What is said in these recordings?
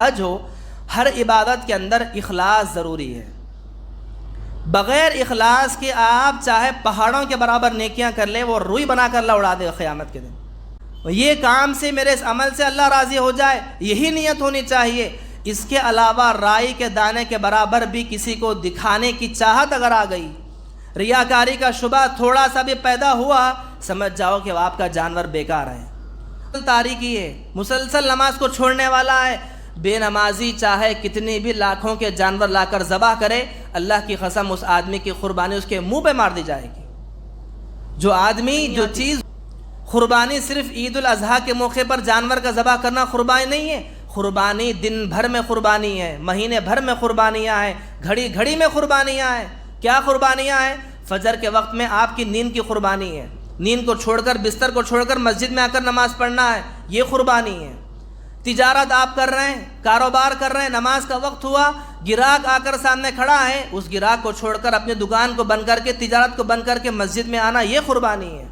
حج ہو، ہر عبادت کے اندر اخلاص ضروری ہے۔ بغیر اخلاص کے آپ چاہے پہاڑوں کے برابر نیکیاں کر لیں، وہ روئی بنا کر اللہ اڑا دے گا قیامت کے دن۔ یہ کام سے، میرے اس عمل سے اللہ راضی ہو جائے، یہی نیت ہونی چاہیے۔ اس کے علاوہ رائی کے دانے کے برابر بھی کسی کو دکھانے کی چاہت اگر آ گئی، ریاکاری کا شبہ تھوڑا سا بھی پیدا ہوا، سمجھ جاؤ کہ آپ کا جانور بیکار ہے، تاریکی ہے، مسلسل نماز کو چھوڑنے والا ہے۔ بے نمازی چاہے کتنی بھی لاکھوں کے جانور لا کر ذبح کرے، اللہ کی قسم اس آدمی کی قربانی اس کے منہ پہ مار دی جائے گی۔ جو آدمی، جو چیز، قربانی صرف عید الاضحیٰ کے موقع پر جانور کا ذبح کرنا قربانی نہیں ہے، قربانی دن بھر میں قربانی ہے، مہینے بھر میں قربانیاں ہیں، گھڑی گھڑی میں قربانیاں ہیں۔ کیا قربانیاں ہیں؟ فجر کے وقت میں آپ کی نیند کی قربانی ہے، نیند کو چھوڑ کر، بستر کو چھوڑ کر مسجد میں آ کر نماز پڑھنا ہے، یہ قربانی ہے۔ تجارت آپ کر رہے ہیں، کاروبار کر رہے ہیں، نماز کا وقت ہوا، گراہک آ کر سامنے کھڑا ہے، اس گراہک کو چھوڑ کر اپنی دکان کو بند کر کے، تجارت کو بند کر کے مسجد میں آنا، یہ قربانی ہے۔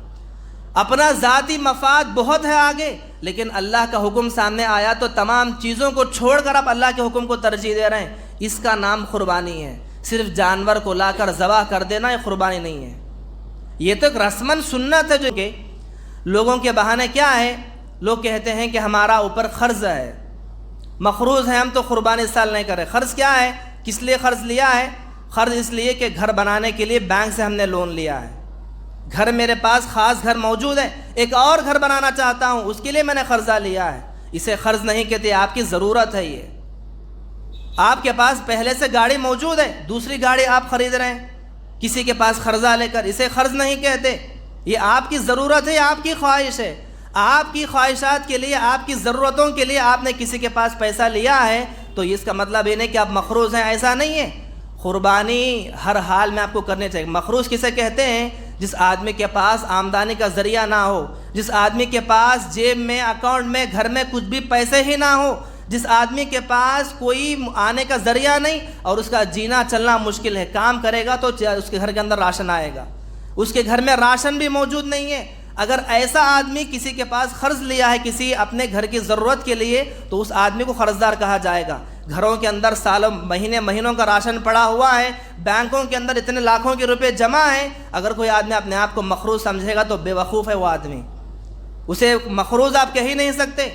اپنا ذاتی مفاد بہت ہے آگے، لیکن اللہ کا حکم سامنے آیا تو تمام چیزوں کو چھوڑ کر آپ اللہ کے حکم کو ترجیح دے رہے ہیں، اس کا نام قربانی ہے۔ صرف جانور کو لا کر ذبح کر دینا یہ قربانی نہیں ہے، یہ تو ایک رسماً سنت ہے۔ جو کہ لوگوں کے بہانے کیا ہے، لوگ کہتے ہیں کہ ہمارا اوپر قرض ہے، مقروض ہے، ہم تو قربانی اس سال نہیں کر رہے۔ قرض کیا ہے؟ کس لیے قرض لیا ہے؟ قرض اس لیے کہ گھر بنانے کے لیے بینک سے ہم نے لون لیا ہے، گھر میرے پاس خاص گھر موجود ہے، ایک اور گھر بنانا چاہتا ہوں، اس کے لیے میں نے قرضہ لیا ہے۔ اسے قرض نہیں کہتے، آپ کی ضرورت ہے۔ یہ آپ کے پاس پہلے سے گاڑی موجود ہے، دوسری گاڑی آپ خرید رہے ہیں کسی کے پاس قرضہ لے کر، اسے قرض نہیں کہتے۔ یہ آپ کی ضرورت ہے، آپ کی خواہش ہے، آپ کی خواہشات کے لیے، آپ کی ضرورتوں کے لیے آپ نے کسی کے پاس پیسہ لیا ہے، تو اس کا مطلب یہ نہیں کہ آپ مقروض ہیں، ایسا نہیں ہے۔ قربانی ہر حال میں آپ کو کرنی چاہیے۔ مقروض کسے کہتے ہیں؟ جس آدمی کے پاس آمدنی کا ذریعہ نہ ہو، جس آدمی کے پاس جیب میں، اکاؤنٹ میں، گھر میں کچھ بھی پیسے ہی نہ ہو، جس آدمی کے پاس کوئی آنے کا ذریعہ نہیں اور اس کا جینا چلنا مشکل ہے، کام کرے گا تو اس کے گھر کے اندر راشن آئے گا، اس کے گھر میں راشن بھی موجود نہیں ہے۔ اگر ایسا آدمی کسی کے پاس قرض لیا ہے کسی اپنے گھر کی ضرورت کے لیے، تو اس آدمی کو قرضدار کہا جائے گا۔ گھروں کے اندر سالوں، مہینوں کا راشن پڑا ہوا ہے، بینکوں کے اندر اتنے لاکھوں کے روپے جمع ہیں، اگر کوئی آدمی اپنے آپ کو مقروض سمجھے گا تو بے وقوف ہے وہ آدمی، اسے مقروض آپ کہہ ہی نہیں سکتے۔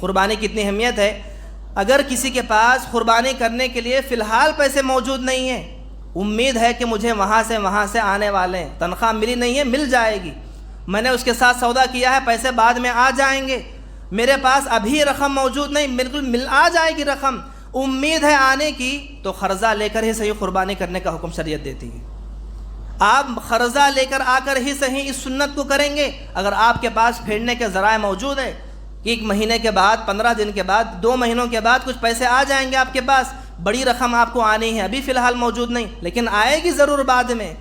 قربانی کی اتنی اہمیت ہے، اگر کسی کے پاس قربانی کرنے کے لیے فی الحال پیسے موجود نہیں ہیں، امید ہے کہ مجھے وہاں سے آنے والے ہیں، تنخواہ ملی نہیں ہے، مل جائے گی، میں نے اس کے ساتھ سودا کیا ہے، پیسے بعد میں آ جائیں گے، میرے پاس ابھی رقم موجود نہیں، بالکل آ جائے گی رقم، امید ہے آنے کی، تو قرضہ لے کر ہی صحیح قربانی کرنے کا حکم شریعت دیتی ہے۔ آپ قرضہ لے کر آ کر ہی صحیح اس سنت کو کریں گے۔ اگر آپ کے پاس پھیرنے کے ذرائع موجود ہے، 1 مہینے کے بعد، 15 دن کے بعد، 2 مہینوں کے بعد کچھ پیسے آ جائیں گے آپ کے پاس، بڑی رقم آپ کو آنی ہے، ابھی فی الحال موجود نہیں، لیکن آئے گی ضرور بعد میں،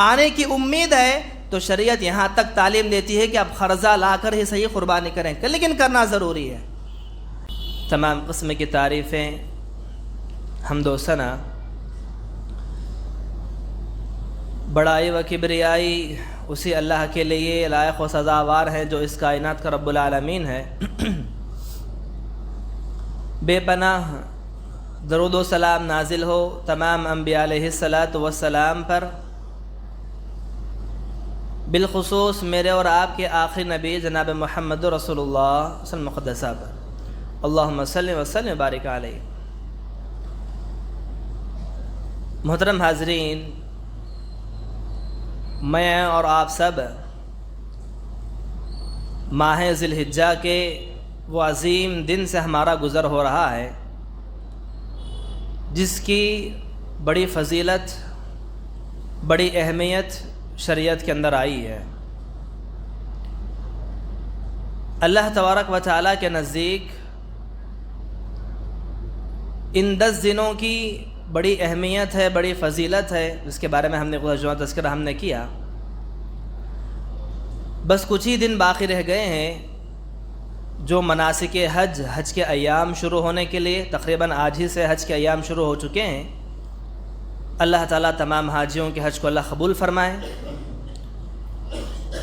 آنے کی امید ہے، تو شریعت یہاں تک تعلیم دیتی ہے کہ آپ قرضہ لا کر ہی صحیح قربانی کریں، لیکن کرنا ضروری ہے۔ تمام قسم کی تعریفیں، حمد و ثنا، بڑائی و کبریائی اسی اللہ کے لیے لائق و سزاوار ہے جو اس کائنات کا رب العالمین ہے۔ بے پناہ درود و سلام نازل ہو تمام انبیاء علیہ الصلاۃ والسلام پر، بالخصوص میرے اور آپ کے آخری نبی جناب محمد رسول اللہ صلی اللہ علیہ وسلم مقدسہ پر، اللہم صلی وسلم وبارک علیہ۔ محترم حاضرین، میں اور آپ سب ماہ ذی الحجہ کے وہ عظیم دن سے ہمارا گزر ہو رہا ہے جس کی بڑی فضیلت، بڑی اہمیت شریعت کے اندر آئی ہے۔ اللہ تبارک و تعالیٰ کے نزدیک ان 10 دنوں کی بڑی اہمیت ہے، بڑی فضیلت ہے، جس کے بارے میں ہم نے جو تذکرہ ہم نے کیا۔ بس کچھ ہی دن باقی رہ گئے ہیں جو مناسک حج کے ایام شروع ہونے کے لیے، تقریباً آج ہی سے حج کے ایام شروع ہو چکے ہیں۔ اللہ تعالیٰ تمام حاجیوں کے حج کو اللہ قبول فرمائے۔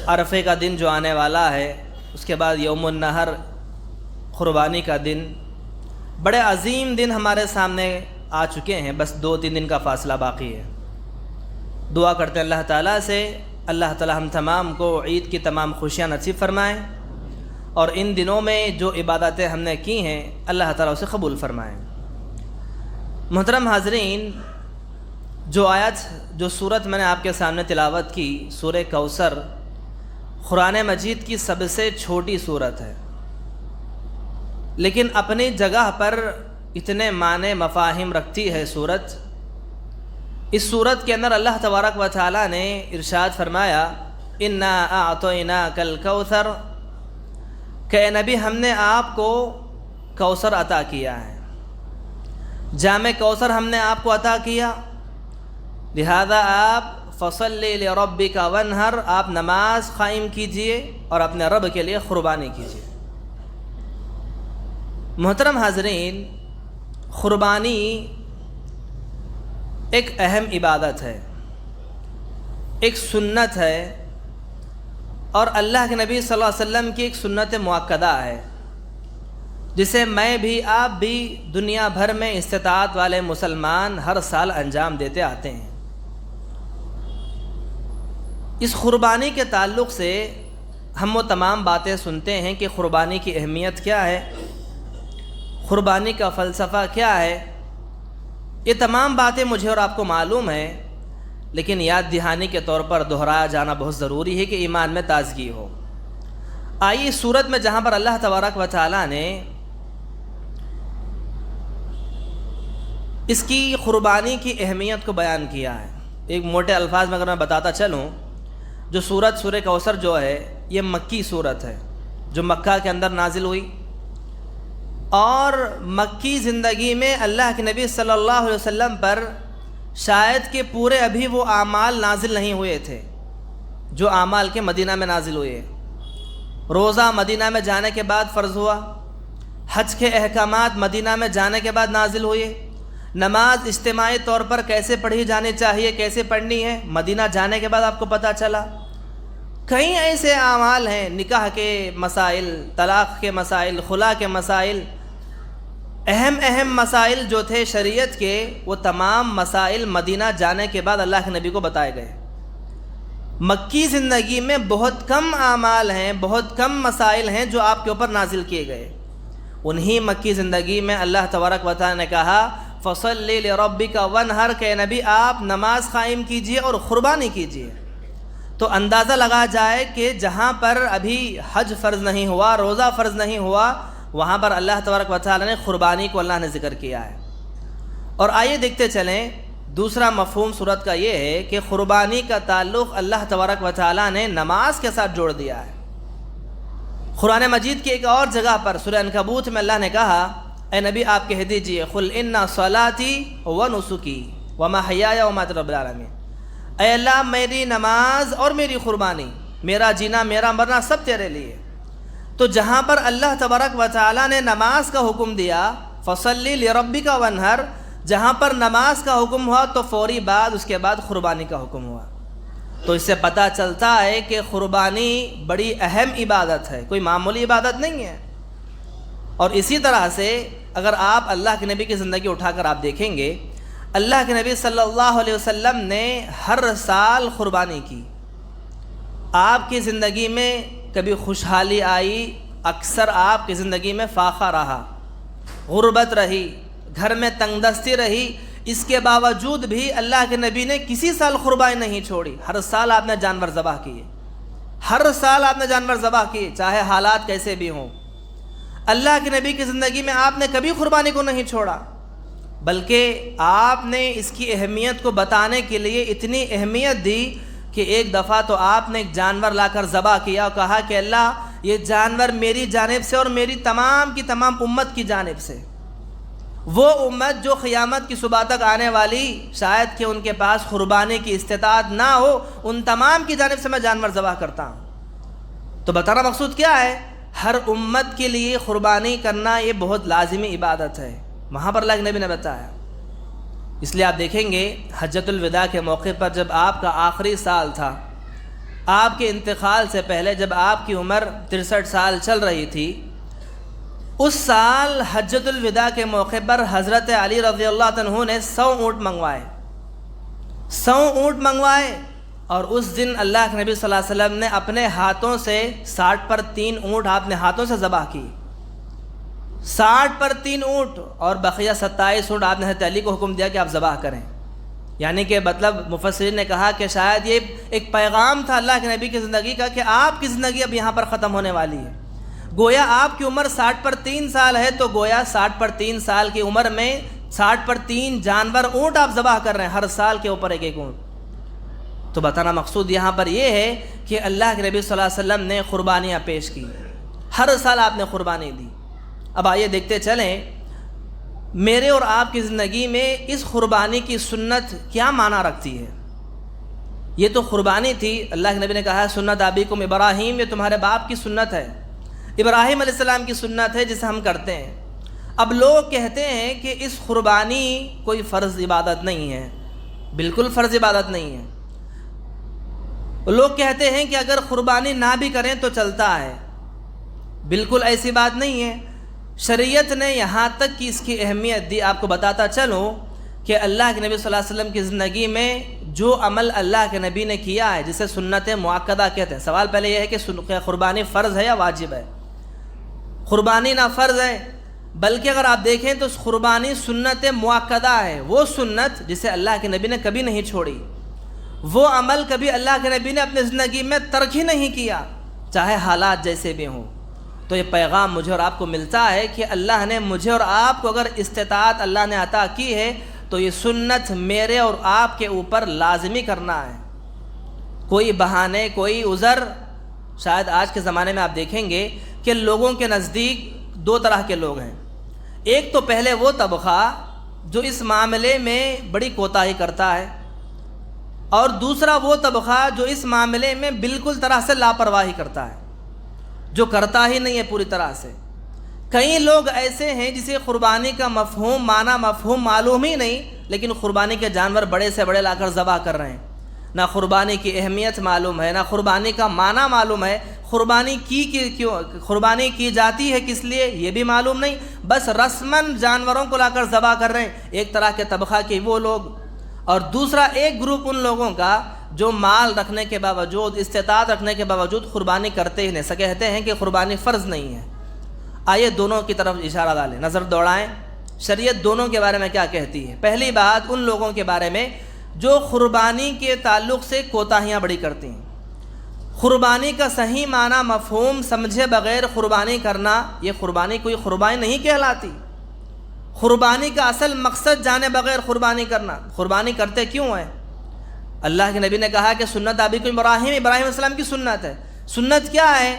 عرفے کا دن جو آنے والا ہے، اس کے بعد یوم النحر قربانی کا دن، بڑے عظیم دن ہمارے سامنے آ چکے ہیں، بس 2-3 دن کا فاصلہ باقی ہے۔ دعا کرتے ہیں اللہ تعالیٰ سے، اللہ تعالیٰ ہم تمام کو عید کی تمام خوشیاں نصیب فرمائیں، اور ان دنوں میں جو عبادتیں ہم نے کی ہیں اللہ تعالیٰ اسے قبول فرمائیں۔ محترم حاضرین، جو صورت میں نے آپ کے سامنے تلاوت کی، سورہ کوثر، قرآن مجید کی سب سے چھوٹی صورت ہے، لیکن اپنی جگہ پر اتنے معنی مفاہیم رکھتی ہے صورت۔ اس صورت کے اندر اللہ تبارک و تعالیٰ نے ارشاد فرمایا، انا اعطیناک الکوثر، کہ اے نبی ہم نے آپ کو کوثر عطا کیا ہے، جام کوثر ہم نے آپ کو عطا کیا، لہذا آپ فصلی لربک وانحر، آپ نماز قائم کیجئے اور اپنے رب کے لیے قربانی کیجئے۔ محترم حاضرین، قربانی ایک اہم عبادت ہے، ایک سنت ہے، اور اللہ کے نبی صلی اللہ علیہ وسلم کی ایک سنت مؤکدہ ہے، جسے میں بھی آپ بھی دنیا بھر میں استطاعت والے مسلمان ہر سال انجام دیتے آتے ہیں۔ اس قربانی کے تعلق سے ہم وہ تمام باتیں سنتے ہیں کہ قربانی کی اہمیت کیا ہے، قربانی کا فلسفہ کیا ہے۔ یہ تمام باتیں مجھے اور آپ کو معلوم ہیں، لیکن یاد دہانی کے طور پر دہرایا جانا بہت ضروری ہے کہ ایمان میں تازگی ہو۔ آئیے اس صورت میں جہاں پر اللہ تبارک و تعالیٰ نے اس کی قربانی کی اہمیت کو بیان کیا ہے، ایک موٹے الفاظ میں اگر میں بتاتا چلوں، جو سورہ کوثر جو ہے یہ مکی صورت ہے، جو مکہ کے اندر نازل ہوئی، اور مکی زندگی میں اللہ کے نبی صلی اللہ علیہ وسلم پر شاید کہ پورے ابھی وہ اعمال نازل نہیں ہوئے تھے جو اعمال کے مدینہ میں نازل ہوئے۔ روزہ مدینہ میں جانے کے بعد فرض ہوا، حج کے احکامات مدینہ میں جانے کے بعد نازل ہوئے، نماز اجتماعی طور پر کیسے پڑھی جانی چاہیے، کیسے پڑھنی ہے، مدینہ جانے کے بعد آپ کو پتہ چلا۔ کئی ایسے اعمال ہیں، نکاح کے مسائل، طلاق کے مسائل، خلا کے مسائل، اہم مسائل جو تھے شریعت کے، وہ تمام مسائل مدینہ جانے کے بعد اللہ کے نبی کو بتائے گئے۔ مکی زندگی میں بہت کم اعمال ہیں، بہت کم مسائل ہیں جو آپ کے اوپر نازل کیے گئے۔ انہی مکی زندگی میں اللہ تبارک و تعالیٰ نے کہا، فصلی لربک وانحر، کہ نبی آپ نماز قائم کیجئے اور قربانی کیجئے۔ تو اندازہ لگا جائے کہ جہاں پر ابھی حج فرض نہیں ہوا، روزہ فرض نہیں ہوا، وہاں پر اللہ تبارک و تعالیٰ نے قربانی کو اللہ نے ذکر کیا ہے۔ اور آئیے دیکھتے چلیں، دوسرا مفہوم صورت کا یہ ہے کہ قربانی کا تعلق اللہ تبارک و تعالیٰ نے نماز کے ساتھ جوڑ دیا ہے۔ قرآن مجید کی ایک اور جگہ پر سورہ عنکبوت میں اللہ نے کہا، اے نبی آپ کہہ دیجئے، قل ان صلاتی ونسکی ومحیای ومماتی رب العالمین، اے اللہ میری نماز اور میری قربانی، میرا جینا میرا مرنا سب تیرے لیے۔ تو جہاں پر اللہ تبارک و تعالیٰ نے نماز کا حکم دیا، فصلی لربک وانحر، جہاں پر نماز کا حکم ہوا تو فوری بعد اس کے بعد قربانی کا حکم ہوا۔ تو اس سے پتہ چلتا ہے کہ قربانی بڑی اہم عبادت ہے، کوئی معمولی عبادت نہیں ہے۔ اور اسی طرح سے اگر آپ اللہ کے نبی کی زندگی اٹھا کر آپ دیکھیں گے، اللہ کے نبی صلی اللہ علیہ وسلم نے ہر سال قربانی کی۔ آپ کی زندگی میں کبھی خوشحالی آئی، اکثر آپ کی زندگی میں فاقہ رہا، غربت رہی، گھر میں تنگ دستی رہی، اس کے باوجود بھی اللہ کے نبی نے کسی سال قربانی نہیں چھوڑی۔ ہر سال آپ نے جانور ذبح کیے، ہر سال آپ نے جانور ذبح کیے، چاہے حالات کیسے بھی ہوں۔ اللہ کے نبی کی زندگی میں آپ نے کبھی قربانی کو نہیں چھوڑا، بلکہ آپ نے اس کی اہمیت کو بتانے کے لیے اتنی اہمیت دی کہ ایک دفعہ تو آپ نے ایک جانور لا کر ذبح کیا اور کہا کہ اللہ یہ جانور میری جانب سے اور میری تمام کی تمام امت کی جانب سے، وہ امت جو قیامت کی صبح تک آنے والی، شاید کہ ان کے پاس قربانی کی استطاعت نہ ہو، ان تمام کی جانب سے میں جانور ذبح کرتا ہوں۔ تو بتانا مقصود کیا ہے؟ ہر امت کے لیے قربانی کرنا یہ بہت لازمی عبادت ہے، وہاں پر اللہ کے نبی نے بتایا۔ اس لیے آپ دیکھیں گے حجۃ الوداع کے موقع پر جب آپ کا آخری سال تھا، آپ کے انتقال سے پہلے جب آپ کی عمر 63 سال چل رہی تھی، اس سال حجۃ الوداع کے موقع پر حضرت علی رضی اللہ عنہ نے 100 اونٹ منگوائے، 100 اونٹ منگوائے، اور اس دن اللہ کے نبی صلی اللہ علیہ وسلم نے اپنے ہاتھوں سے 60 پر 3 اونٹ اپنے ہاتھوں سے ذبح کی، 60 پر 3 اونٹ، اور بقیہ 27 اونٹ آپ نے حضرت علی کو حکم دیا کہ آپ ذبح کریں۔ یعنی کہ مطلب مفسرین نے کہا کہ شاید یہ ایک پیغام تھا اللہ کے نبی کی زندگی کا کہ آپ کی زندگی اب یہاں پر ختم ہونے والی ہے۔ گویا آپ کی عمر 60 پر 3 سال ہے، تو گویا 60 پر 3 سال کی عمر میں 60 پر 3 جانور اونٹ آپ ذبح کر رہے ہیں، ہر سال کے اوپر ایک ایک اونٹ۔ تو بتانا مقصود یہاں پر یہ ہے کہ اللہ کے نبی صلی اللہ علیہ وسلم نے قربانیاں پیش کی، ہر سال آپ نے قربانی دی۔ اب آئیے دیکھتے چلیں میرے اور آپ کی زندگی میں اس قربانی کی سنت کیا معنی رکھتی ہے۔ یہ تو قربانی تھی، اللہ کے نبی نے کہا ہے سنت ابیکم ابراہیم، یہ تمہارے باپ کی سنت ہے، ابراہیم علیہ السلام کی سنت ہے جسے ہم کرتے ہیں۔ اب لوگ کہتے ہیں کہ اس قربانی کوئی فرض عبادت نہیں ہے، بالکل فرض عبادت نہیں ہے۔ لوگ کہتے ہیں کہ اگر قربانی نہ بھی کریں تو چلتا ہے، بالکل ایسی بات نہیں ہے۔ شریعت نے یہاں تک کہ اس کی اہمیت دی۔ آپ کو بتاتا چلوں کہ اللہ کے نبی صلی اللہ علیہ وسلم کی زندگی میں جو عمل اللہ کے نبی نے کیا ہے جسے سنت مؤکدہ کہتے ہیں۔ سوال پہلے یہ ہے کہ قربانی فرض ہے یا واجب ہے؟ قربانی نہ فرض ہے، بلکہ اگر آپ دیکھیں تو قربانی سنت مؤکدہ ہے، وہ سنت جسے اللہ کے نبی نے کبھی نہیں چھوڑی، وہ عمل کبھی اللہ کے نبی نے اپنی زندگی میں ترک ہی نہیں کیا، چاہے حالات جیسے بھی ہوں۔ تو یہ پیغام مجھے اور آپ کو ملتا ہے کہ اللہ نے مجھے اور آپ کو اگر استطاعت اللہ نے عطا کی ہے تو یہ سنت میرے اور آپ کے اوپر لازمی کرنا ہے۔ کوئی بہانے، کوئی عذر، شاید آج کے زمانے میں آپ دیکھیں گے کہ لوگوں کے نزدیک 2 طرح کے لوگ ہیں۔ ایک تو پہلے وہ طبقہ جو اس معاملے میں بڑی کوتاہی کرتا ہے، اور دوسرا وہ طبقہ جو اس معاملے میں بالکل طرح سے لاپرواہی کرتا ہے، جو کرتا ہی نہیں ہے پوری طرح سے۔ کئی لوگ ایسے ہیں جسے قربانی کا مفہوم معلوم ہی نہیں، لیکن قربانی کے جانور بڑے سے بڑے لا کر ذبح کر رہے ہیں۔ نہ قربانی کی اہمیت معلوم ہے، نہ قربانی کا معنی معلوم ہے، قربانی کی جاتی ہے کس لیے یہ بھی معلوم نہیں، بس رسماً جانوروں کو لا کر ذبح کر رہے ہیں۔ ایک طرح کے طبقہ کے وہ لوگ، اور دوسرا ایک گروپ ان لوگوں کا جو مال رکھنے کے باوجود، استطاعت رکھنے کے باوجود قربانی کرتے ہی نہیں، کہتے ہیں کہ قربانی فرض نہیں ہے۔ آئیے دونوں کی طرف اشارہ ڈالیں، نظر دوڑائیں، شریعت دونوں کے بارے میں کیا کہتی ہے۔ پہلی بات ان لوگوں کے بارے میں جو قربانی کے تعلق سے کوتاہیاں بڑی کرتی ہیں۔ قربانی کا صحیح معنی مفہوم سمجھے بغیر قربانی کرنا، یہ قربانی کوئی قربانی نہیں کہلاتی۔ قربانی کا اصل مقصد جانے بغیر قربانی کرنا، قربانی کرتے کیوں ہیں؟ اللہ کے نبی نے کہا کہ سنت ابیکم ابراہیم، ابراہیم علیہ السلام کی سنت ہے۔ سنت کیا ہے؟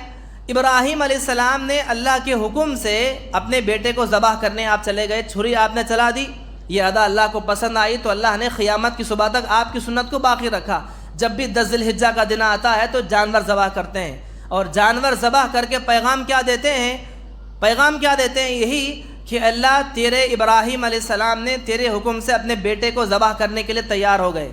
ابراہیم علیہ السلام نے اللہ کے حکم سے اپنے بیٹے کو ذبح کرنے آپ چلے گئے، چھری آپ نے چلا دی، یہ ادا اللہ کو پسند آئی تو اللہ نے قیامت کی صبح تک آپ کی سنت کو باقی رکھا۔ جب بھی 10 ذی الحجہ کا دن آتا ہے تو جانور ذبح کرتے ہیں، اور جانور ذبح کر کے پیغام کیا دیتے ہیں؟ پیغام کیا دیتے ہیں؟ یہی کہ اللہ تیرے ابراہیم علیہ السلام نے تیرے حکم سے اپنے بیٹے کو ذبح کرنے کے لیے تیار ہو گئے۔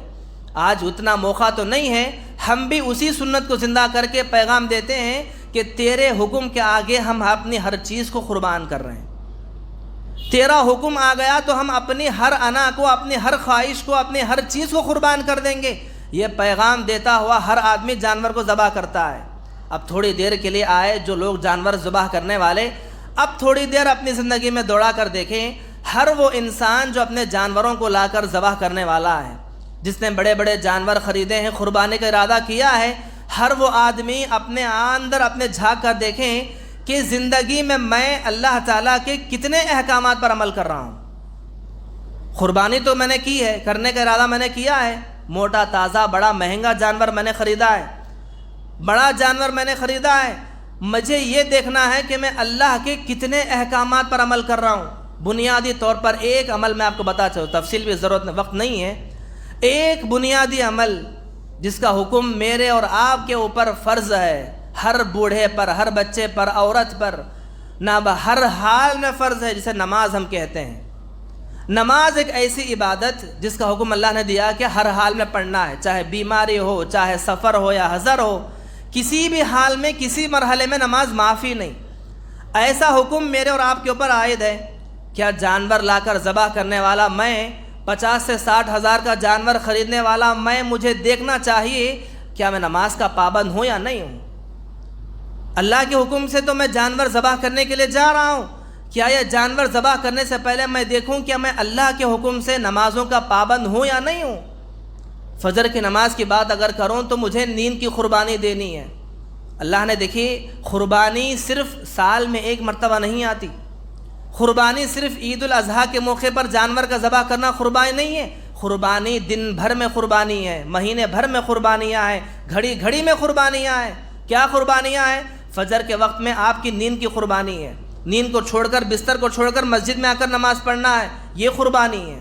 آج اتنا موقع تو نہیں ہے، ہم بھی اسی سنت کو زندہ کر کے پیغام دیتے ہیں کہ تیرے حکم کے آگے ہم اپنی ہر چیز کو قربان کر رہے ہیں۔ تیرا حکم آ گیا تو ہم اپنی ہر انا کو، اپنی ہر خواہش کو، اپنی ہر چیز کو قربان کر دیں گے۔ یہ پیغام دیتا ہوا ہر آدمی جانور کو ذبح کرتا ہے۔ اب تھوڑی دیر کے لیے آئے جو لوگ جانور ذبح کرنے والے، اب تھوڑی دیر اپنی زندگی میں دوڑا کر دیکھیں، ہر وہ انسان جو اپنے جانوروں کو لا کر ذبح کرنے والا ہے، جس نے بڑے بڑے جانور خریدے ہیں، قربانی کا ارادہ کیا ہے، ہر وہ آدمی اپنے اندر اپنے جھانک کر دیکھیں کہ زندگی میں اللہ تعالیٰ کے کتنے احکامات پر عمل کر رہا ہوں۔ قربانی تو میں نے کی ہے، کرنے کا ارادہ میں نے کیا ہے، موٹا تازہ بڑا مہنگا جانور میں نے خریدا ہے، بڑا جانور میں نے خریدا ہے، مجھے یہ دیکھنا ہے کہ میں اللہ کے کتنے احکامات پر عمل کر رہا ہوں۔ بنیادی طور پر ایک عمل میں آپ کو بتا چاہوں، تفصیل بھی ضرورت وقت نہیں ہے، ایک بنیادی عمل جس کا حکم میرے اور آپ کے اوپر فرض ہے، ہر بوڑھے پر، ہر بچے پر، عورت پر، ہر حال میں فرض ہے، جسے نماز ہم کہتے ہیں۔ نماز ایک ایسی عبادت جس کا حکم اللہ نے دیا کہ ہر حال میں پڑھنا ہے، چاہے بیماری ہو، چاہے سفر ہو یا حضر ہو، کسی بھی حال میں، کسی مرحلے میں نماز معافی نہیں۔ ایسا حکم میرے اور آپ کے اوپر عائد ہے؟ کیا جانور لا کر ذبح کرنے والا میں، 50 سے 60 ہزار کا جانور خریدنے والا میں، مجھے دیکھنا چاہیے کیا میں نماز کا پابند ہوں یا نہیں ہوں؟ اللہ کے حکم سے تو میں جانور ذبح کرنے کے لیے جا رہا ہوں، کیا یہ جانور ذبح کرنے سے پہلے میں دیکھوں کیا میں اللہ کے حکم سے نمازوں کا پابند ہوں یا نہیں ہوں؟ فجر کی نماز کی بات اگر کروں تو مجھے نیند کی قربانی دینی ہے۔ اللہ نے دیکھی قربانی صرف سال میں ایک مرتبہ نہیں آتی، قربانی صرف عید الاضحیٰ کے موقع پر جانور کا ذبح کرنا قربانی نہیں ہے، قربانی دن بھر میں قربانی ہے، مہینے بھر میں قربانیاں ہیں، گھڑی گھڑی میں قربانیاں ہیں۔ کیا قربانیاں ہیں؟ فجر کے وقت میں آپ کی نیند کی قربانی ہے، نیند کو چھوڑ کر، بستر کو چھوڑ کر مسجد میں آ کر نماز پڑھنا ہے، یہ قربانی ہے۔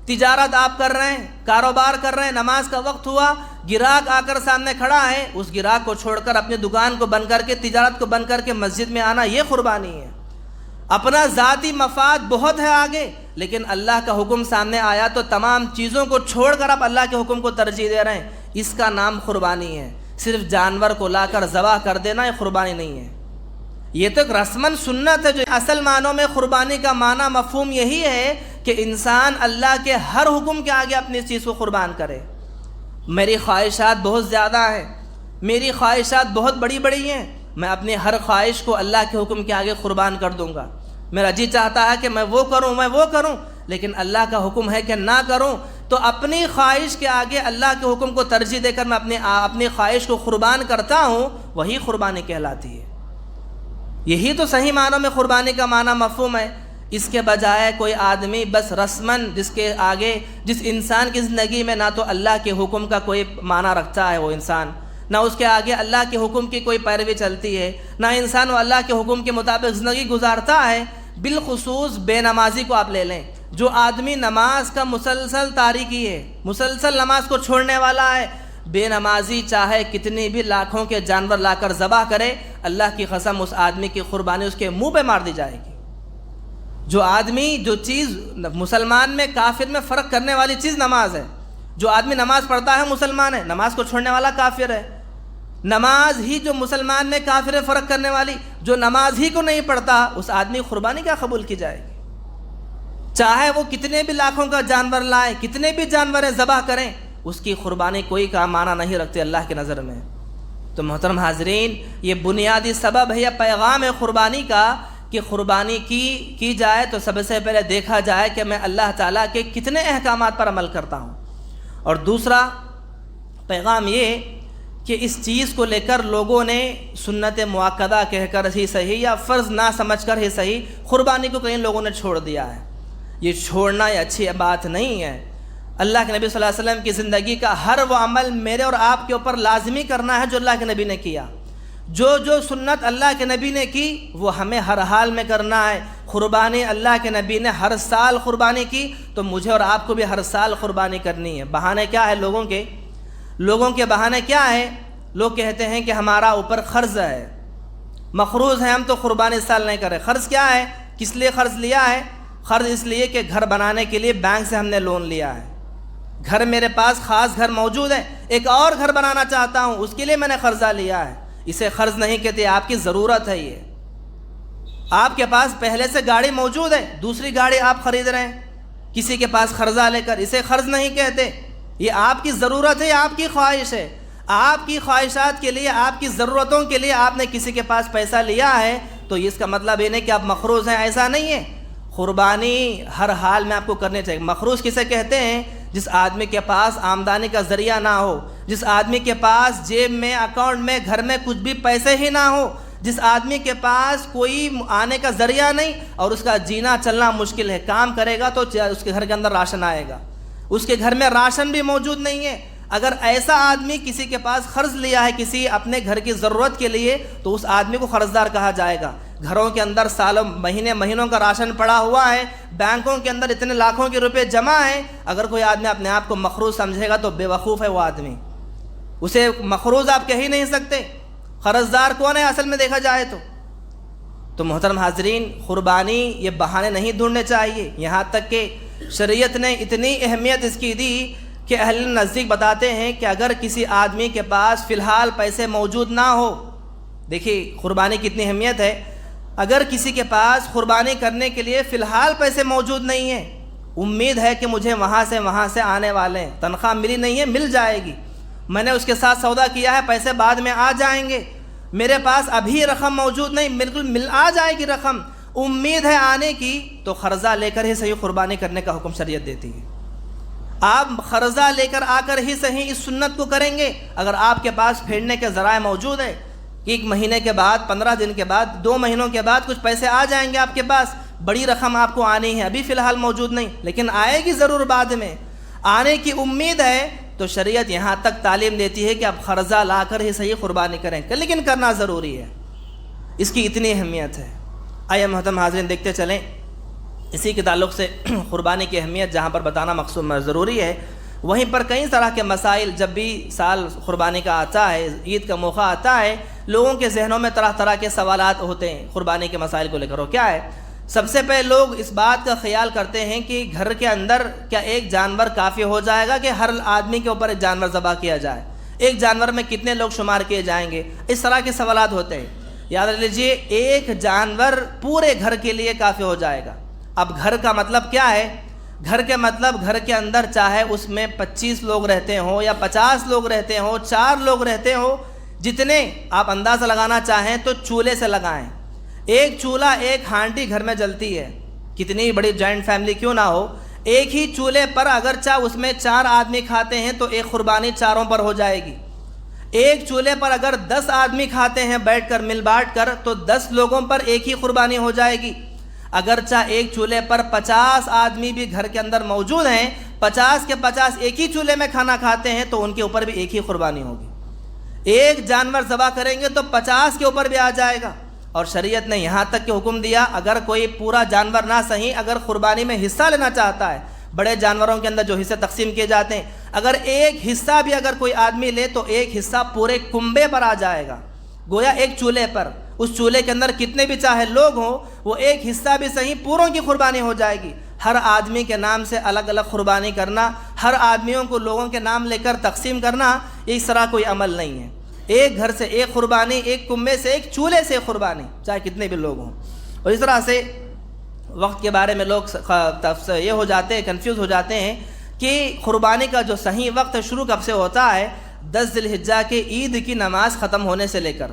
تجارت آپ کر رہے ہیں، کاروبار کر رہے ہیں، نماز کا وقت ہوا، گراہک آ کر سامنے کھڑا ہے، اس گراہک کو چھوڑ کر اپنی دکان کو بند کر کے، تجارت کو بند کر کے مسجد میں آنا، یہ قربانی ہے۔ اپنا ذاتی مفاد بہت ہے آگے، لیکن اللہ کا حکم سامنے آیا تو تمام چیزوں کو چھوڑ کر آپ اللہ کے حکم کو ترجیح دے رہے ہیں، اس کا نام قربانی ہے۔ صرف جانور کو لا کر ذبح کر دینا یہ قربانی نہیں ہے، یہ تو ایک رسماً سنت ہے۔ جو اصل معنوں میں قربانی کا معنی مفہوم یہی ہے کہ انسان اللہ کے ہر حکم کے آگے اپنی چیز کو قربان کرے۔ میری خواہشات بہت زیادہ ہیں، میری خواہشات بہت بڑی بڑی ہیں، میں اپنی ہر خواہش کو اللہ کے حکم کے آگے قربان کر دوں گا۔ میرا جی چاہتا ہے کہ میں وہ کروں، لیکن اللہ کا حکم ہے کہ نہ کروں، تو اپنی خواہش کے آگے اللہ کے حکم کو ترجیح دے کر میں اپنی خواہش کو قربان کرتا ہوں، وہی قربانی کہلاتی ہے۔ یہی تو صحیح معنوں میں قربانی کا معنی مفہوم ہے۔ اس کے بجائے کوئی آدمی بس رسماً جس انسان کی زندگی میں نہ تو اللہ کے حکم کا کوئی معنی رکھتا ہے وہ انسان، نہ اس کے آگے اللہ کے حکم کی کوئی پیروی چلتی ہے، نہ انسان وہ اللہ کے حکم کے مطابق زندگی گزارتا ہے۔ بالخصوص بے نمازی کو آپ لے لیں، جو آدمی نماز کا مسلسل تارکی ہے، مسلسل نماز کو چھوڑنے والا ہے، بے نمازی چاہے کتنی بھی لاکھوں کے جانور لا کر ذبح کرے، اللہ کی قسم اس آدمی کی قربانی اس کے منہ پہ مار دی جائے گی۔ جو چیز مسلمان میں کافر میں فرق کرنے والی چیز نماز ہے، جو آدمی نماز پڑھتا ہے مسلمان ہے، نماز کو چھوڑنے والا کافر ہے۔ نماز ہی جو مسلمان میں کافر میں فرق کرنے والی، جو نماز ہی کو نہیں پڑھتا اس آدمی قربانی کیا قبول کی جائے گی؟ چاہے وہ کتنے بھی لاکھوں کا جانور لائیں، کتنے بھی جانور ذبح کریں، اس کی قربانی کوئی کا معنی نہیں رکھتے اللہ کی نظر میں۔ تو محترم حاضرین، یہ بنیادی سبب ہے یا پیغام ہے قربانی کا کہ قربانی کی جائے تو سب سے پہلے دیکھا جائے کہ میں اللہ تعالیٰ کے کتنے احکامات پر عمل کرتا ہوں، اور دوسرا پیغام یہ کہ اس چیز کو لے کر لوگوں نے سنت مؤکدہ کہہ کر ہی صحیح یا فرض نہ سمجھ کر ہی صحیح قربانی کو کئی لوگوں نے چھوڑ دیا ہے۔ یہ چھوڑنا یہ اچھی بات نہیں ہے۔ اللہ کے نبی صلی اللہ علیہ وسلم کی زندگی کا ہر وہ عمل میرے اور آپ کے اوپر لازمی کرنا ہے جو اللہ کے نبی نے کیا، جو سنت اللہ کے نبی نے کی وہ ہمیں ہر حال میں کرنا ہے۔ قربانی اللہ کے نبی نے ہر سال قربانی کی تو مجھے اور آپ کو بھی ہر سال قربانی کرنی ہے۔ بہانے کیا ہے لوگوں کے بہانے کیا ہے؟ لوگ کہتے ہیں کہ ہمارا اوپر قرض ہے، مقروض ہے، ہم تو قربانی اس سال نہیں کریں۔ قرض کیا ہے؟ کس لیے قرض لیا ہے؟ قرض اس لیے کہ گھر بنانے کے لیے بینک سے ہم نے لون لیا ہے، گھر میرے پاس خاص گھر موجود ہے، ایک اور گھر بنانا چاہتا ہوں، اس کے لیے میں نے قرضہ لیا ہے۔ اسے قرض نہیں کہتے، آپ کی ضرورت ہے۔ یہ آپ کے پاس پہلے سے گاڑی موجود ہے، دوسری گاڑی آپ خرید رہے ہیں کسی کے پاس قرضہ لے کر، اسے قرض نہیں کہتے۔ یہ آپ کی ضرورت ہے، آپ کی خواہش ہے، آپ کی خواہشات کے لیے، آپ کی ضرورتوں کے لیے آپ نے کسی کے پاس پیسہ لیا ہے، تو اس کا مطلب یہ نہیں کہ آپ مقروض ہیں، ایسا نہیں ہے۔ قربانی ہر حال میں آپ کو کرنی چاہیے۔ مقروض کسے کہتے ہیں؟ جس آدمی کے پاس آمدنی کا ذریعہ نہ ہو، جس آدمی کے پاس جیب میں، اکاؤنٹ میں، گھر میں کچھ بھی پیسے ہی نہ ہو، جس آدمی کے پاس کوئی آنے کا ذریعہ نہیں اور اس کا جینا چلنا مشکل ہے، کام کرے گا تو اس کے گھر کے اندر راشن آئے گا، اس کے گھر میں راشن بھی موجود نہیں ہے۔ اگر ایسا آدمی کسی کے پاس قرض لیا ہے کسی اپنے گھر کی ضرورت کے لیے تو اس آدمی کو قرضدار کہا جائے گا۔ گھروں کے اندر سالوں مہینوں کا راشن پڑا ہوا ہے، بینکوں کے اندر اتنے لاکھوں کے روپے جمع ہیں، اگر کوئی آدمی اپنے آپ کو مقروض سمجھے گا تو بے وقوف ہے وہ آدمی، اسے مقروض آپ کہہ ہی نہیں سکتے۔ قرضدار کون ہے اصل میں دیکھا جائے تو محترم حاضرین، قربانی یہ بہانے نہیں ڈھونڈنے چاہیے۔ یہاں تک کہ شریعت نے اتنی اہمیت اس کی دی کہ اہل نزدیک بتاتے ہیں کہ اگر کسی آدمی کے پاس فی الحال پیسے موجود نہ ہو، دیکھیے قربانی کی اتنی اہمیت ہے، اگر کسی کے پاس قربانی کرنے کے لیے فی الحال پیسے موجود نہیں ہیں، امید ہے کہ مجھے وہاں سے آنے والے ہیں، تنخواہ ملی نہیں ہے، مل جائے گی، میں نے اس کے ساتھ سودا کیا ہے، پیسے بعد میں آ جائیں گے، میرے پاس ابھی رقم موجود نہیں، بالکل آ جائے گی رقم، امید ہے آنے کی، تو قرضہ لے کر ہی صحیح قربانی کرنے کا حکم شریعت دیتی ہے۔ آپ قرضہ لے کر آ کر ہی صحیح اس سنت کو کریں گے۔ اگر آپ کے پاس پھیرنے کے ذرائع موجود ہے کہ 1 مہینے کے بعد، 15 دن کے بعد، 2 مہینوں کے بعد کچھ پیسے آ جائیں گے آپ کے پاس، بڑی رقم آپ کو آنی ہے، ابھی فی الحال موجود نہیں لیکن آئے گی ضرور بعد میں، آنے کی امید ہے، تو شریعت یہاں تک تعلیم دیتی ہے کہ آپ قرضہ لا کر ہی صحیح قربانی کریں، لیکن کرنا ضروری ہے، اس کی اتنی اہمیت ہے۔ آئیے محترم حاضرین دیکھتے چلیں، اسی کے تعلق سے قربانی کی اہمیت جہاں پر بتانا مقصود ضروری ہے، وہیں پر کئی طرح کے مسائل، جب بھی سال قربانی کا آتا ہے، عید کا موقع آتا ہے، لوگوں کے ذہنوں میں طرح طرح کے سوالات ہوتے ہیں قربانی کے مسائل کو لے کر۔ کیا ہے؟ سب سے پہلے لوگ اس بات کا خیال کرتے ہیں کہ گھر کے اندر کیا ایک جانور کافی ہو جائے گا کہ ہر آدمی کے اوپر ایک جانور ذبح کیا جائے، ایک جانور میں کتنے لوگ شمار کیے جائیں گے، اس طرح کے سوالات ہوتے ہیں۔ یاد رکھ لیجیے، ایک جانور پورے گھر کے لیے کافی ہو جائے گا۔ اب گھر کا مطلب کیا ہے؟ گھر کے مطلب گھر کے اندر چاہے اس میں 25 لوگ رہتے ہوں یا 50 لوگ رہتے ہوں، 4 لوگ رہتے ہوں، جتنے آپ اندازہ لگانا چاہیں تو چولہے سے لگائیں۔ ایک چولہا، ایک ہانڈی گھر میں جلتی ہے، کتنی بڑی جوائنٹ فیملی کیوں نہ ہو، ایک ہی چولہے پر اگرچہ اس میں 4 آدمی کھاتے ہیں تو ایک قربانی چاروں پر ہو جائے گی۔ ایک چولہے پر اگر 10 آدمی کھاتے ہیں بیٹھ کر مل بانٹ کر تو 10 لوگوں پر ایک ہی قربانی ہو جائے گی۔ اگرچہ ایک چولہے پر 50 آدمی بھی گھر کے اندر موجود ہیں، 50 کے 50 ایک ہی چولہے میں کھانا کھاتے ہیں تو ان کے اوپر بھی ایک ہی قربانی ہوگی۔ ایک جانور ذبح کریں گے تو 50 کے اوپر بھی آ جائے گا۔ اور شریعت نے یہاں تک کہ حکم دیا، اگر کوئی پورا جانور نہ صحیح اگر قربانی میں حصہ لینا چاہتا ہے، بڑے جانوروں کے اندر جو حصے تقسیم کیے جاتے ہیں، اگر ایک حصہ بھی اگر کوئی آدمی لے تو ایک حصہ پورے کنبے پر آ جائے گا، گویا ایک چولہے پر، اس چولہے کے اندر کتنے بھی چاہے لوگ ہوں، وہ ایک حصہ بھی صحیح پوروں کی قربانی ہو جائے گی۔ ہر آدمی کے نام سے الگ الگ قربانی کرنا، ہر آدمیوں کو لوگوں کے نام لے کر تقسیم کرنا، اس طرح کوئی عمل نہیں ہے۔ ایک گھر سے ایک قربانی، ایک کنبے سے، ایک چولہے سے قربانی، چاہے کتنے بھی لوگ ہوں۔ اور اس طرح سے وقت کے بارے میں لوگ یہ ہو جاتے ہیں، کنفیوز ہو جاتے ہیں کہ قربانی کا جو صحیح وقت شروع کب سے ہوتا ہے، 10 ذی الحجہ کے عید کی نماز ختم ہونے سے لے کر،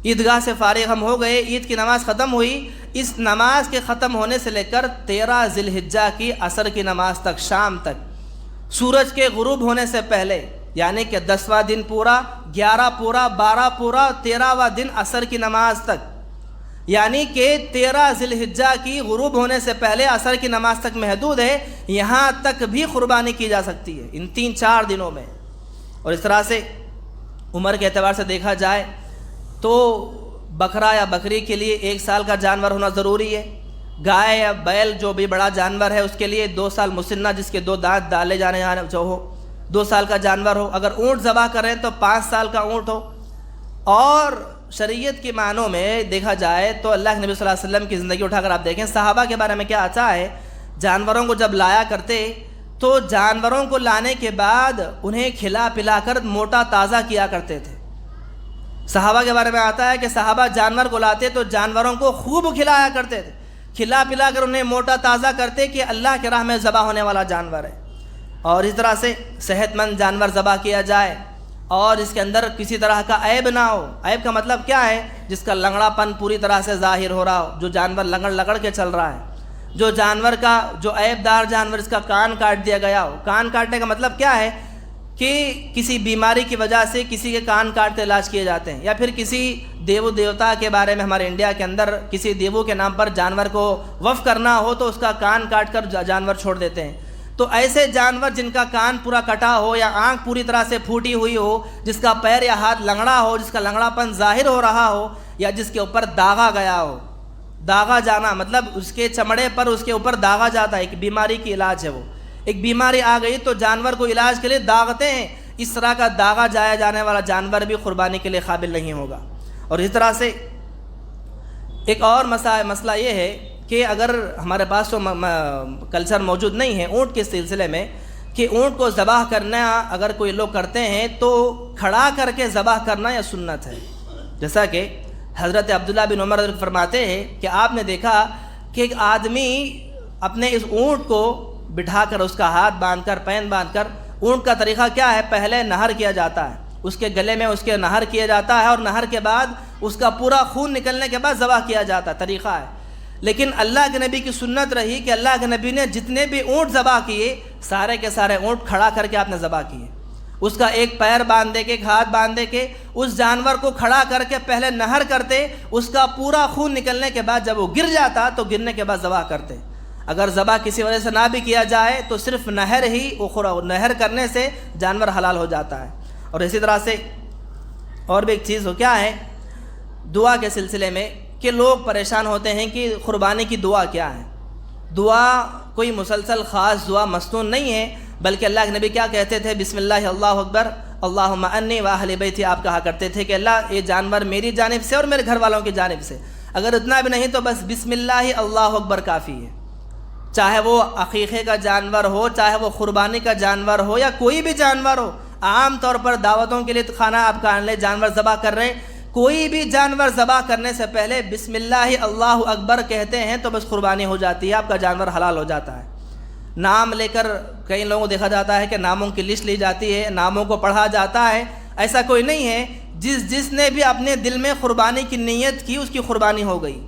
عیدگاہ سے فارغ ہم ہو گئے، عید کی نماز ختم ہوئی، اس نماز کے ختم ہونے سے لے کر 13 ذی الحجہ کی عصر کی نماز تک، شام تک، سورج کے غروب ہونے سے پہلے، یعنی کہ 10واں دن پورا، 11 پورا، 12 پورا، 13واں دن عصر کی نماز تک، یعنی کہ 13 ذی الحجہ کی غروب ہونے سے پہلے عصر کی نماز تک محدود ہے، یہاں تک بھی قربانی کی جا سکتی ہے ان 3-4 دنوں میں۔ اور اس طرح سے عمر کے اعتبار سے دیکھا جائے تو بکرا یا بکری کے لیے 1 سال کا جانور ہونا ضروری ہے، گائے یا بیل جو بھی بڑا جانور ہے اس کے لیے 2 سال مسنہ، جس کے 2 دانت ڈالے جانے جو ہو، 2 سال کا جانور ہو۔ اگر اونٹ ذبح کریں تو 5 سال کا اونٹ ہو۔ اور شریعت کے معنوں میں دیکھا جائے تو اللہ کے نبی صلی اللہ علیہ وسلم کی زندگی اٹھا کر آپ دیکھیں، صحابہ کے بارے میں کیا آتا ہے، جانوروں کو جب لایا کرتے تو جانوروں کو لانے کے بعد انہیں کھلا پلا کر موٹا تازہ کیا کرتے تھے۔ صحابہ کے بارے میں آتا ہے کہ صحابہ جانور کو لاتے تو جانوروں کو خوب کھلایا کرتے تھے، کھلا پلا کر انہیں موٹا تازہ کرتے کہ اللہ کے راہ میں ذبح ہونے والا جانور ہے۔ اور اس طرح سے صحت مند جانور ذبح کیا جائے اور اس کے اندر کسی طرح کا عیب نہ ہو۔ عیب کا مطلب کیا ہے؟ جس کا لنگڑا پن پوری طرح سے ظاہر ہو رہا ہو، جو جانور لگڑ کے چل رہا ہے، جو جانور کا جو عیب دار جانور، اس کا کان کاٹ دیا گیا ہو۔ کان کاٹنے کا مطلب کیا ہے کہ کسی بیماری کی وجہ سے کسی کے کان کاٹ کے علاج کیے جاتے ہیں، یا پھر کسی دیو دیوتا کے بارے میں ہمارے انڈیا کے اندر کسی دیوو کے نام پر جانور کو وقف کرنا ہو تو اس کا کان کاٹ کر جانور چھوڑ دیتے ہیں۔ تو ایسے جانور جن کا کان پورا کٹا ہو یا آنکھ پوری طرح سے پھوٹی ہوئی ہو، جس کا پیر یا ہاتھ لنگڑا ہو، جس کا لنگڑا پن ظاہر ہو رہا ہو، یا جس کے اوپر داغا گیا ہو، داغا جانا مطلب اس کے چمڑے پر اس کے اوپر داغا جاتا ہے، ایک بیماری کی علاج ہے، وہ ایک بیماری آ گئی تو جانور کو علاج کے لیے داغتے ہیں، اس طرح کا داغا جایا جانے والا جانور بھی قربانی کے لیے قابل نہیں ہوگا۔ اور اس طرح سے ایک اور مسئلہ یہ ہے کہ اگر ہمارے پاس تو کلچر موجود نہیں ہے اونٹ کے سلسلے میں کہ اونٹ کو ذبح کرنا اگر کوئی لوگ کرتے ہیں تو کھڑا کر کے ذبح کرنا یا سنت ہے، جیسا کہ حضرت عبداللہ بن عمر فرماتے ہیں کہ آپ نے دیکھا کہ ایک آدمی اپنے اس اونٹ کو بٹھا کر، اس کا ہاتھ باندھ کر، پین باندھ کر، اونٹ کا طریقہ کیا ہے، پہلے نہر کیا جاتا ہے، اس کے گلے میں اس کے نہر کیا جاتا ہے، اور نہر کے بعد اس کا پورا خون نکلنے کے بعد ذبح کیا جاتا ہے، طریقہ ہے۔ لیکن اللہ کے نبی کی سنت رہی کہ اللہ کے نبی نے جتنے بھی اونٹ ذبح کیے، سارے کے سارے اونٹ کھڑا کر کے آپ نے ذبح کیے، اس کا ایک پیر باندھ دے کے، ایک ہاتھ باندھ دے کے، اس جانور کو کھڑا کر کے پہلے نہر کرتے، اس کا پورا خون نکلنے کے بعد جب وہ گر جاتا تو گرنے کے بعد ذبح کرتے۔ اگر ذبح کسی وجہ سے نہ بھی کیا جائے تو صرف نہر ہی، نہر کرنے سے جانور حلال ہو جاتا ہے۔ اور اسی طرح سے اور بھی ایک چیز ہو کیا ہے، دعا کے سلسلے میں کہ لوگ پریشان ہوتے ہیں کہ قربانی کی دعا کیا ہے۔ دعا کوئی مسلسل خاص دعا مصنون نہیں ہے، بلکہ اللہ کے نبی کیا کہتے تھے، بسم اللہ اللہ اکبر اللہم انی و اہل بیتی، آپ کہا کرتے تھے کہ اللہ یہ جانور میری جانب سے اور میرے گھر والوں کی جانب سے، اگر اتنا بھی نہیں تو بس بسم اللہ اللہ اکبر کافی ہے۔ چاہے وہ عقیقے کا جانور ہو، چاہے وہ قربانی کا جانور ہو، یا کوئی بھی جانور ہو، عام طور پر دعوتوں کے لیے کھانا آپ کا لے جانور ذبح کر رہے ہیں، کوئی بھی جانور ذبح کرنے سے پہلے بسم اللہ اللہ اکبر کہتے ہیں تو بس قربانی ہو جاتی ہے، آپ کا جانور حلال ہو جاتا ہے۔ نام لے کر کئی لوگوں کو دیکھا جاتا ہے کہ ناموں کی لسٹ لی جاتی ہے، ناموں کو پڑھا جاتا ہے، ایسا کوئی نہیں ہے۔ جس نے بھی اپنے دل میں قربانی کی نیت کی، اس کی قربانی ہو گئی۔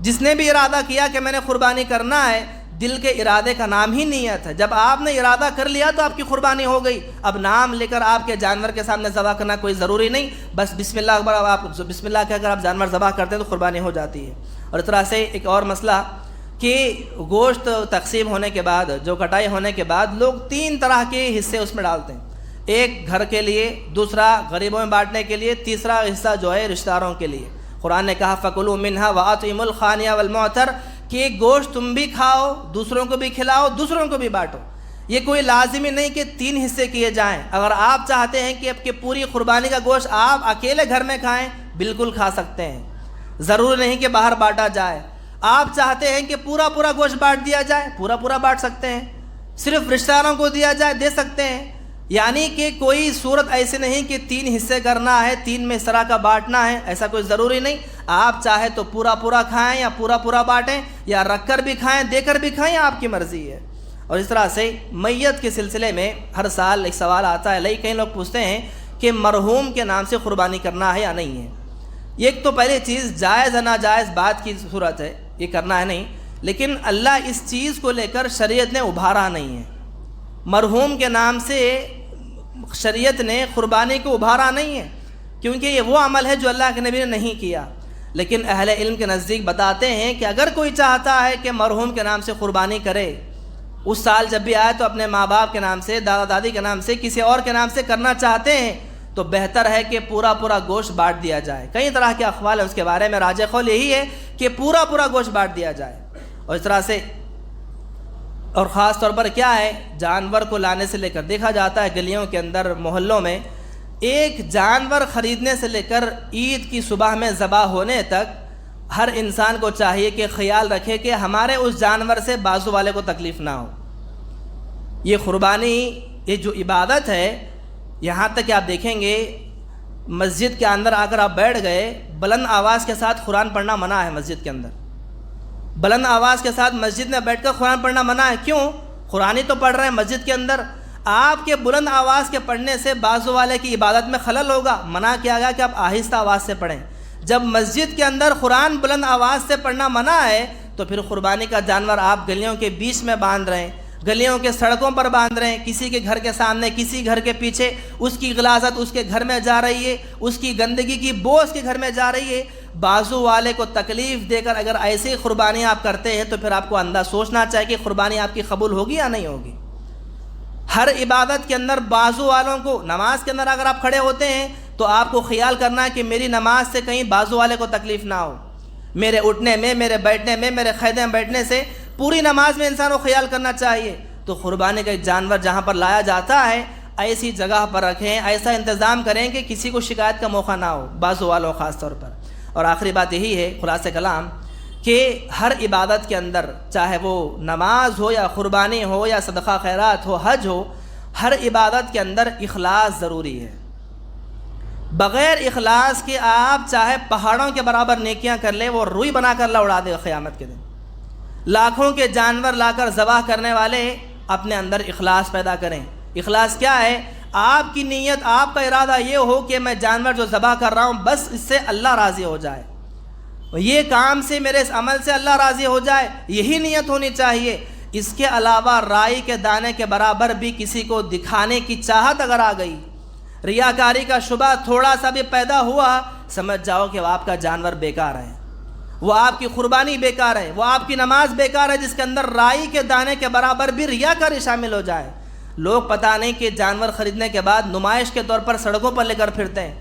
جس نے بھی ارادہ کیا کہ میں نے قربانی کرنا ہے، دل کے ارادے کا نام ہی نیت ہے، جب آپ نے ارادہ کر لیا تو آپ کی قربانی ہو گئی۔ اب نام لے کر آپ کے جانور کے سامنے ذبح کرنا کوئی ضروری نہیں، بس بسم اللہ اکبر، آپ بسم اللہ کہہ کر آپ جانور ذبح کرتے ہیں تو قربانی ہو جاتی ہے۔ اور اس طرح سے ایک اور مسئلہ کہ گوشت تقسیم ہونے کے بعد، جو کٹائی ہونے کے بعد، لوگ 3 طرح کے حصے اس میں ڈالتے ہیں، ایک گھر کے لیے، دوسرا غریبوں میں بانٹنے کے لیے، تیسرا حصہ جو ہے رشتہ داروں کے لیے۔ قرآن نے کہا فَكُلُوا مِنْهَا وَأَطْعِمُوا الْقَانِعَ وَالْمُعْتَرَ، کہ گوشت تم بھی کھاؤ، دوسروں کو بھی کھلاؤ، دوسروں کو بھی بانٹو۔ یہ کوئی لازمی نہیں کہ 3 حصے کیے جائیں۔ اگر آپ چاہتے ہیں کہ اب کہ پوری قربانی کا گوشت آپ اکیلے گھر میں کھائیں، بالکل کھا سکتے ہیں، ضروری نہیں کہ باہر بانٹا جائے۔ آپ چاہتے ہیں کہ پورا گوشت بانٹ دیا جائے، پورا بانٹ سکتے ہیں، صرف رشتہ داروں کو دیا جائے، دے سکتے ہیں۔ یعنی کہ کوئی صورت ایسی نہیں کہ 3 حصے کرنا ہے، 3 میں اس طرح کا بانٹنا ہے، ایسا کوئی ضروری نہیں۔ آپ چاہے تو پورا کھائیں یا پورا بانٹیں، یا رکھ کر بھی کھائیں، دے کر بھی کھائیں، آپ کی مرضی ہے۔ اور اس طرح سے میت کے سلسلے میں ہر سال ایک سوال آتا ہے، کئی لوگ پوچھتے ہیں کہ مرحوم کے نام سے قربانی کرنا ہے یا نہیں ہے۔ ایک تو پہلی چیز جائز ہے ناجائز بات کی صورت ہے، یہ کرنا ہے نہیں، لیکن اللہ اس چیز کو لے کر شریعت نے ابھارا نہیں ہے۔ مرحوم کے نام سے شریعت نے قربانی کو ابھارا نہیں ہے، کیونکہ یہ وہ عمل ہے جو اللہ کے نبی نے نہیں کیا۔ لیکن اہل علم کے نزدیک بتاتے ہیں کہ اگر کوئی چاہتا ہے کہ مرحوم کے نام سے قربانی کرے، اس سال جب بھی آئے تو اپنے ماں باپ کے نام سے، دادا دادی کے نام سے، کسی اور کے نام سے کرنا چاہتے ہیں، تو بہتر ہے کہ پورا گوشت بانٹ دیا جائے۔ کئی طرح کے اقوال ہیں اس کے بارے میں، راجح قول یہی ہے کہ پورا گوشت بانٹ دیا جائے۔ اور اس طرح سے، اور خاص طور پر کیا ہے، جانور کو لانے سے لے کر دیکھا جاتا ہے گلیوں کے اندر، محلوں میں، ایک جانور خریدنے سے لے کر عید کی صبح میں ذبح ہونے تک ہر انسان کو چاہیے کہ خیال رکھے کہ ہمارے اس جانور سے بازو والے کو تکلیف نہ ہو۔ یہ قربانی، یہ جو عبادت ہے، یہاں تک کہ آپ دیکھیں گے مسجد کے اندر آ کر آپ بیٹھ گئے، بلند آواز کے ساتھ قرآن پڑھنا منع ہے۔ مسجد کے اندر بلند آواز کے ساتھ مسجد میں بیٹھ کر قرآن پڑھنا منع ہے۔ کیوں؟ قرآن ہی تو پڑھ رہے ہیں مسجد کے اندر۔ آپ کے بلند آواز کے پڑھنے سے بازو والے کی عبادت میں خلل ہوگا۔ منع کیا گیا کہ آپ آہستہ آواز سے پڑھیں۔ جب مسجد کے اندر قرآن بلند آواز سے پڑھنا منع ہے تو پھر قربانی کا جانور آپ گلیوں کے بیچ میں باندھ رہے ہیں، گلیوں کے سڑکوں پر باندھ رہے ہیں، کسی کے گھر کے سامنے، کسی گھر کے پیچھے، اس کی غلاظت اس کے گھر میں جا رہی ہے، اس کی گندگی کی بو اس کے گھر میں جا رہی ہے۔ بازو والے کو تکلیف دے کر اگر ایسی قربانی آپ کرتے ہیں تو پھر آپ کو اندھا سوچنا چاہیے کہ قربانی آپ کی قبول ہوگی یا نہیں ہوگی۔ ہر عبادت کے اندر بازو والوں کو، نماز کے اندر اگر آپ کھڑے ہوتے ہیں تو آپ کو خیال کرنا ہے کہ میری نماز سے کہیں بازو والے کو تکلیف نہ ہو، میرے اٹھنے میں، میرے بیٹھنے میں، میرے قیدے میں بیٹھنے سے پوری نماز میں انسان کو خیال کرنا چاہیے۔ تو قربانی کا ایک جانور جہاں پر لایا جاتا ہے ایسی جگہ پر رکھیں، ایسا انتظام کریں کہ کسی کو شکایت کا موقع نہ ہو، بازو والوں خاص طور پر۔ اور آخری بات یہی ہے خلاصہ کلام کہ ہر عبادت کے اندر، چاہے وہ نماز ہو یا قربانی ہو یا صدقہ خیرات ہو، حج ہو، ہر عبادت کے اندر اخلاص ضروری ہے۔ بغیر اخلاص کے آپ چاہے پہاڑوں کے برابر نیکیاں کر لیں، وہ روئی بنا کر اللہ اڑا دے گا قیامت کے دن۔ لاکھوں کے جانور لا کر ذبح کرنے والے اپنے اندر اخلاص پیدا کریں۔ اخلاص کیا ہے؟ آپ کی نیت، آپ کا ارادہ یہ ہو کہ میں جانور جو ذبح کر رہا ہوں بس اس سے اللہ راضی ہو جائے، یہ کام سے، میرے اس عمل سے اللہ راضی ہو جائے، یہی نیت ہونی چاہیے۔ اس کے علاوہ رائی کے دانے کے برابر بھی کسی کو دکھانے کی چاہت اگر آ گئی، ریاکاری کا شبہ تھوڑا سا بھی پیدا ہوا، سمجھ جاؤ کہ وہ آپ کا جانور بیکار ہے، وہ آپ کی قربانی بیکار ہے، وہ آپ کی نماز بیکار ہے، جس کے اندر رائی کے دانے کے برابر بھی ریاکاری شامل ہو جائے۔ لوگ پتہ نہیں کہ جانور خریدنے کے بعد نمائش کے طور پر سڑکوں پر لے کر پھرتے ہیں،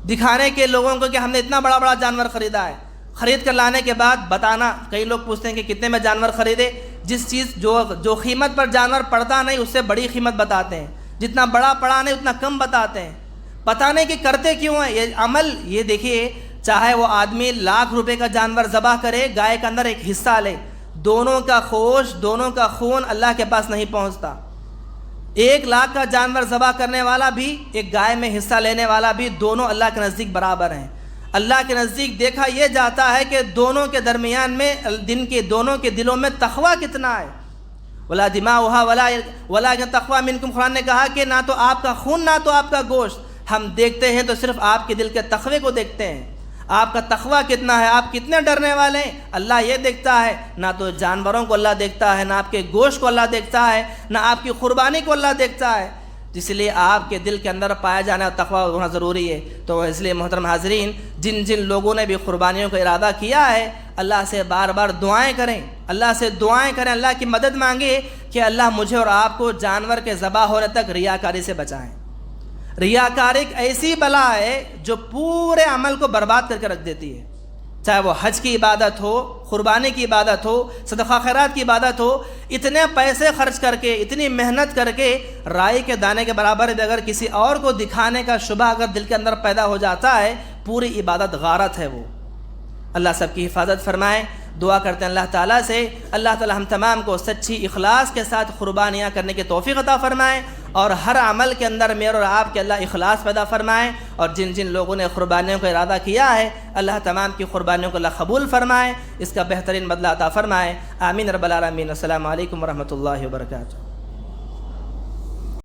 دکھانے کے لوگوں کو کہ ہم نے اتنا بڑا بڑا جانور خریدا ہے۔ خرید کر لانے کے بعد بتانا، کئی لوگ پوچھتے ہیں کہ کتنے میں جانور خریدے، جس چیز جو قیمت پر جانور پڑتا نہیں اس سے بڑی قیمت بتاتے ہیں، جتنا بڑا پڑا نہیں اتنا کم بتاتے ہیں۔ پتہ نہیں کہ کرتے کیوں ہیں یہ عمل۔ یہ دیکھیے، چاہے وہ آدمی لاکھ روپے کا جانور ذبح کرے، گائے کے اندر ایک حصہ لے، دونوں کا گوشت، دونوں کا خون اللہ کے پاس نہیں پہنچتا۔ 1,00,000 کا جانور ذبح کرنے والا بھی، ایک گائے میں حصہ لینے والا بھی، دونوں اللہ کے نزدیک برابر ہیں۔ اللہ کے نزدیک دیکھا یہ جاتا ہے کہ دونوں کے درمیان میں دونوں کے دلوں میں تقویٰ کتنا ہے۔ ولا دماؤها ولا تقویٰ منکم، قرآن نے کہا کہ نہ تو آپ کا خون نہ تو آپ کا گوشت، ہم دیکھتے ہیں تو صرف آپ کے دل کے تقوی کو دیکھتے ہیں، آپ کا تقویٰ کتنا ہے، آپ کتنے ڈرنے والے ہیں، اللہ یہ دیکھتا ہے۔ نہ تو جانوروں کو اللہ دیکھتا ہے، نہ آپ کے گوشت کو اللہ دیکھتا ہے، نہ آپ کی قربانی کو اللہ دیکھتا ہے۔ اس لیے آپ کے دل کے اندر پایا جانا تقویٰ ہونا ضروری ہے۔ تو اس لیے محترم حاضرین، جن لوگوں نے بھی قربانیوں کا ارادہ کیا ہے، اللہ سے بار بار دعائیں کریں، اللہ سے دعائیں کریں، اللہ کی مدد مانگے کہ اللہ مجھے اور آپ کو جانور کے ذبح ہونے تک ریاکاری سے بچائیں۔ ریاکاری ایک ایسی بلا ہے جو پورے عمل کو برباد کر کے رکھ دیتی ہے، چاہے وہ حج کی عبادت ہو، قربانی کی عبادت ہو، صدقہ خیرات کی عبادت ہو۔ اتنے پیسے خرچ کر کے، اتنی محنت کر کے، رائی کے دانے کے برابر بھی اگر کسی اور کو دکھانے کا شبہ اگر دل کے اندر پیدا ہو جاتا ہے، پوری عبادت غارت ہے وہ۔ اللہ سب کی حفاظت فرمائے۔ دعا کرتے ہیں اللہ تعالیٰ سے، اللہ تعالیٰ ہم تمام کو سچی اخلاص کے ساتھ قربانیاں کرنے کی توفیق عطا فرمائے، اور ہر عمل کے اندر میرے اور آپ کے اللہ اخلاص پیدا فرمائے، اور جن لوگوں نے قربانیوں کا ارادہ کیا ہے، اللہ تمام کی قربانیوں کو اللہ قبول فرمائے، اس کا بہترین بدلہ عطا فرمائے۔ آمین رب العالمین۔ السلام علیکم ورحمۃ اللہ وبرکاتہ۔